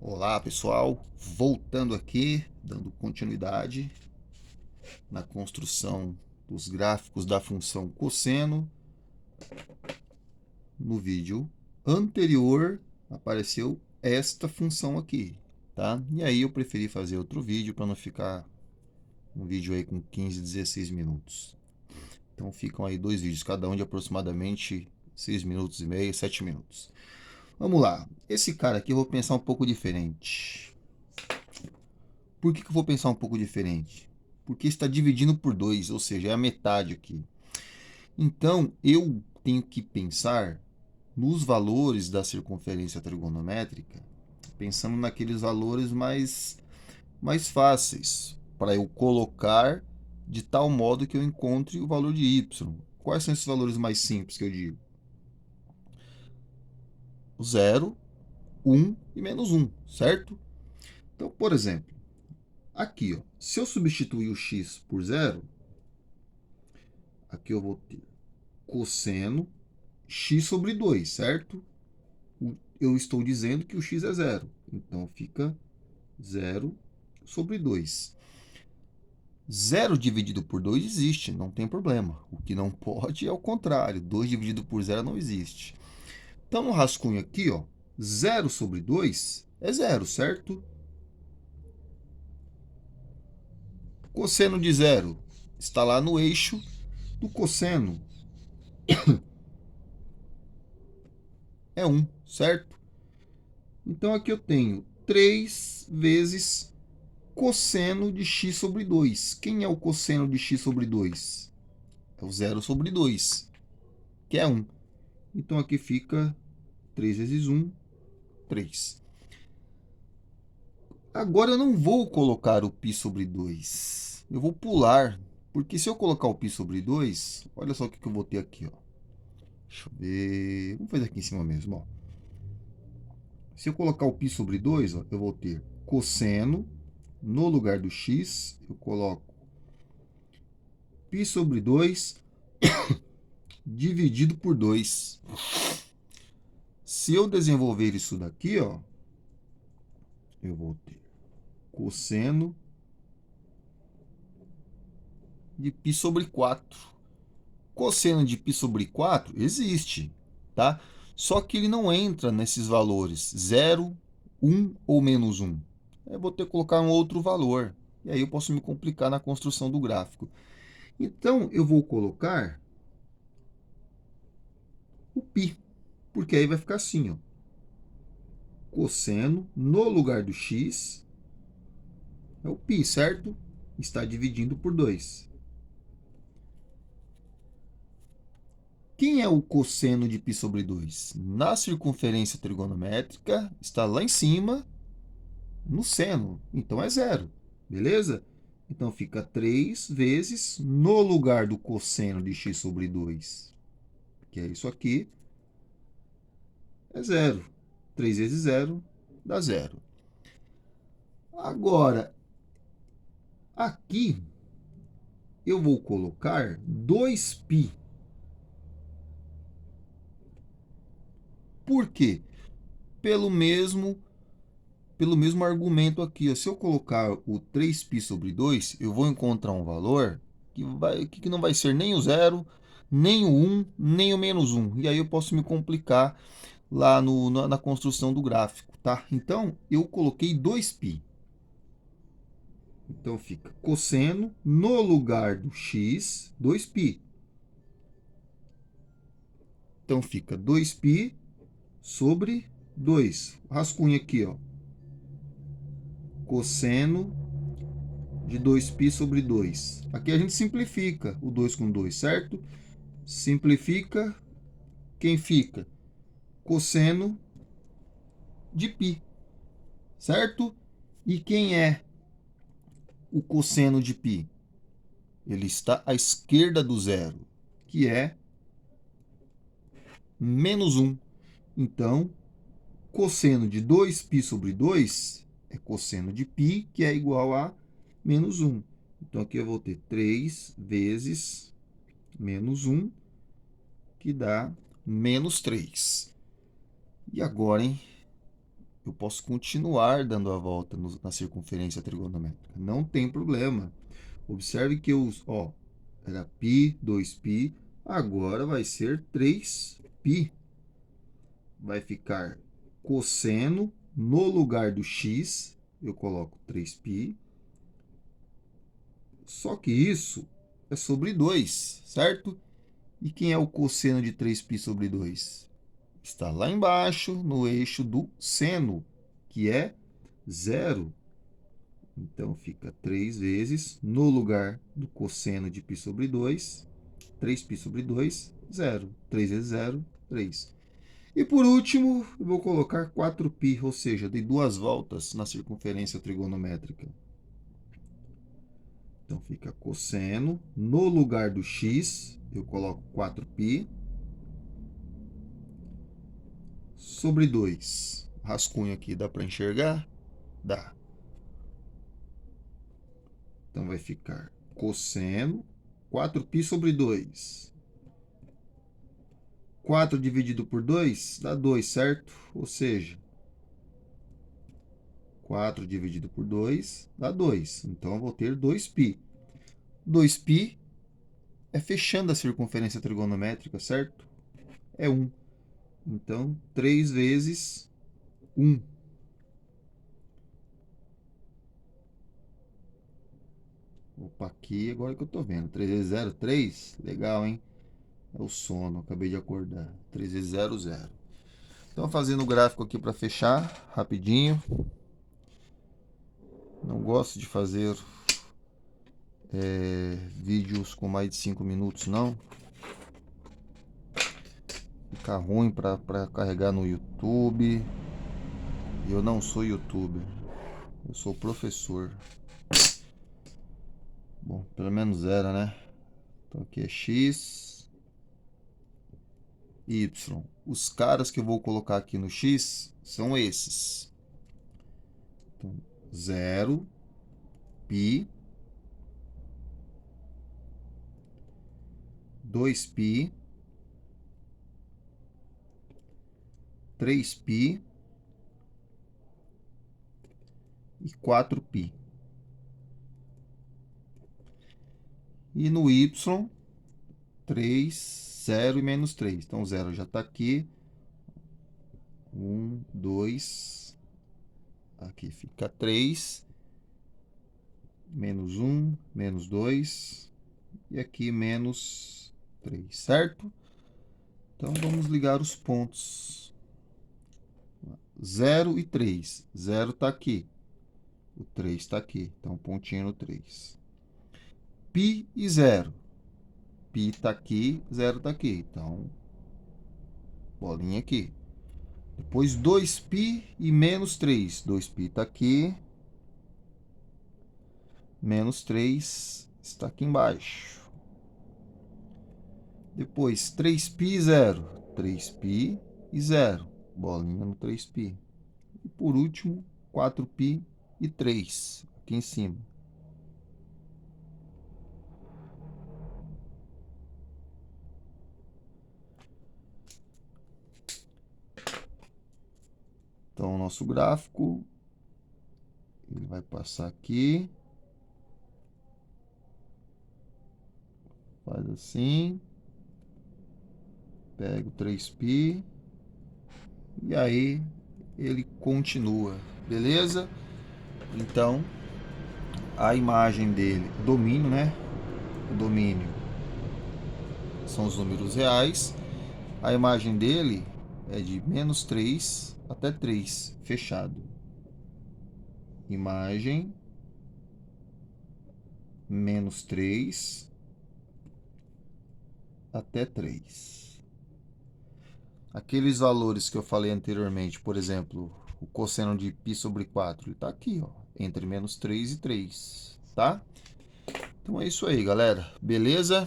Olá pessoal, voltando aqui, dando continuidade na construção dos gráficos da função cosseno. No vídeo anterior apareceu esta função aqui, tá? E aí eu preferi fazer outro vídeo para não ficar um vídeo aí com 15, 16 minutos. Então ficam aí dois vídeos, cada um de aproximadamente 6 minutos e meio, 7 minutos. Vamos lá, esse cara aqui eu vou pensar um pouco diferente. Por que eu vou pensar um pouco diferente? Porque está dividindo por 2, ou seja, é a metade aqui. Então, eu tenho que pensar nos valores da circunferência trigonométrica, pensando naqueles valores mais fáceis, para eu colocar de tal modo que eu encontre o valor de y. Quais são esses valores mais simples que eu digo? O 0, 1 e menos 1, certo? Então, por exemplo, aqui, ó, se eu substituir o x por 0, aqui eu vou ter cosseno x sobre 2, certo? Eu estou dizendo que o x é zero. Então fica 0 sobre 2. 0 dividido por 2 existe, não tem problema. O que não pode é o contrário. 2 dividido por 0 não existe. Então, no rascunho aqui, ó, 0 sobre 2 é 0, certo? Cosseno de 0 está lá no eixo do cosseno. É 1, certo? Então, aqui eu tenho 3 vezes cosseno de x sobre 2. Quem é o cosseno de x sobre 2? É o 0 sobre 2, que é 1. Então, aqui fica 3 vezes 1, 3. Agora, eu não vou colocar o π sobre 2. Eu vou pular, porque se eu colocar o π sobre 2, olha só o que eu vou ter aqui. Ó. Deixa eu ver. Vamos fazer aqui em cima mesmo. Ó. Se eu colocar o π sobre 2, ó, eu vou ter cosseno. No lugar do x, eu coloco π sobre 2 dividido por 2. Se eu desenvolver isso daqui, ó, eu vou ter cosseno de π sobre 4. Cosseno de π sobre 4 existe, tá? Só que ele não entra nesses valores 0, 1 ou menos 1. Eu vou ter que colocar um outro valor. E aí eu posso me complicar na construção do gráfico. Então, eu vou colocar o π, porque aí vai ficar assim, ó. Cosseno no lugar do x é o π, certo? Está dividindo por 2. Quem é o cosseno de π sobre 2? Na circunferência trigonométrica, está lá em cima, no seno. Então é zero, beleza? Então fica 3 vezes no lugar do cosseno de x sobre 2, que é isso aqui, é zero. 3 vezes zero dá zero. Agora, aqui eu vou colocar 2π. Por quê? Pelo mesmo argumento aqui. Ó. Se eu colocar o 3π sobre 2, eu vou encontrar um valor que não vai ser nem o 0, nem o 1, nem o menos 1. E aí eu posso me complicar lá na construção do gráfico. Tá? Então, eu coloquei 2π. Então, fica cosseno no lugar do x, 2π. Então, fica 2π sobre 2. Rascunho aqui, ó. Cosseno de 2π sobre 2. Aqui a gente simplifica o 2 com 2, certo? Simplifica, quem fica? Cosseno de π, certo? E quem é o cosseno de π? Ele está à esquerda do zero, que é menos 1. Então, cosseno de 2π sobre 2 é cosseno de π, que é igual a menos 1. Então, aqui eu vou ter 3 vezes menos 1, que dá menos 3. E agora, hein? eu posso continuar dando a volta na circunferência trigonométrica. Não tem problema. Observe que era π, 2π, agora vai ser 3π. Vai ficar cosseno, no lugar do x, eu coloco 3π. Só que isso é sobre 2, certo? E quem é o cosseno de 3π sobre 2? Está lá embaixo, no eixo do seno, que é 0. Então, fica 3 vezes, no lugar do cosseno de π sobre 2, 3π sobre 2, 0. 3 vezes 0, 3. E por último, eu vou colocar 4π, ou seja, dei 2 voltas na circunferência trigonométrica. Então, fica cosseno, no lugar do x, eu coloco 4π, sobre 2. Rascunho aqui, dá para enxergar? Dá. Então, vai ficar cosseno, 4π sobre 2. 4 dividido por 2 dá 2, certo? Ou seja, 4 dividido por 2 dá 2. Então, eu vou ter 2π. 2π é fechando a circunferência trigonométrica, certo? É 1. Então, 3 vezes 1. Opa, aqui agora que eu tô vendo. 3 vezes 0, 3. Legal, hein? É o sono, acabei de acordar. 3 vezes 0, 0. Então, fazendo o gráfico aqui para fechar, rapidinho. Não gosto de fazer vídeos com mais de 5 minutos, não. Fica ruim para carregar no YouTube. Eu não sou youtuber. Eu sou professor. Bom, pelo menos era, né? Então aqui é x, y. Os caras que eu vou colocar aqui no x são esses. Então, 0, π, 2π, 3π e 4π. E no y, 3, 0 e menos 3. Então, 0 já está aqui. 1, 2. Aqui fica 3. Menos 1, menos 2. E aqui menos 3, certo? Então, vamos ligar os pontos. 0 e 3. 0 está aqui. O 3 está aqui. Então, pontinho no 3. π e 0. π está aqui, 0 está aqui. Então, bolinha aqui. Depois, 2π e menos 3. 2π está aqui. Menos 3 está aqui embaixo. Depois, 3π e 0. 3π e 0. Bolinha no 3π. E por último, 4π e 3. Aqui em cima. Então, o nosso gráfico, ele vai passar aqui. Faz assim. Pega o 3π. E aí, ele continua. Beleza? Então, a imagem dele, o domínio, né? O domínio são os números reais. A imagem dele é de menos 3 até 3, fechado. Imagem, menos 3 até 3. Aqueles valores que eu falei anteriormente, por exemplo, o cosseno de π sobre 4, ele está aqui, ó, entre menos 3 e 3, tá? Então é isso aí, galera. Beleza?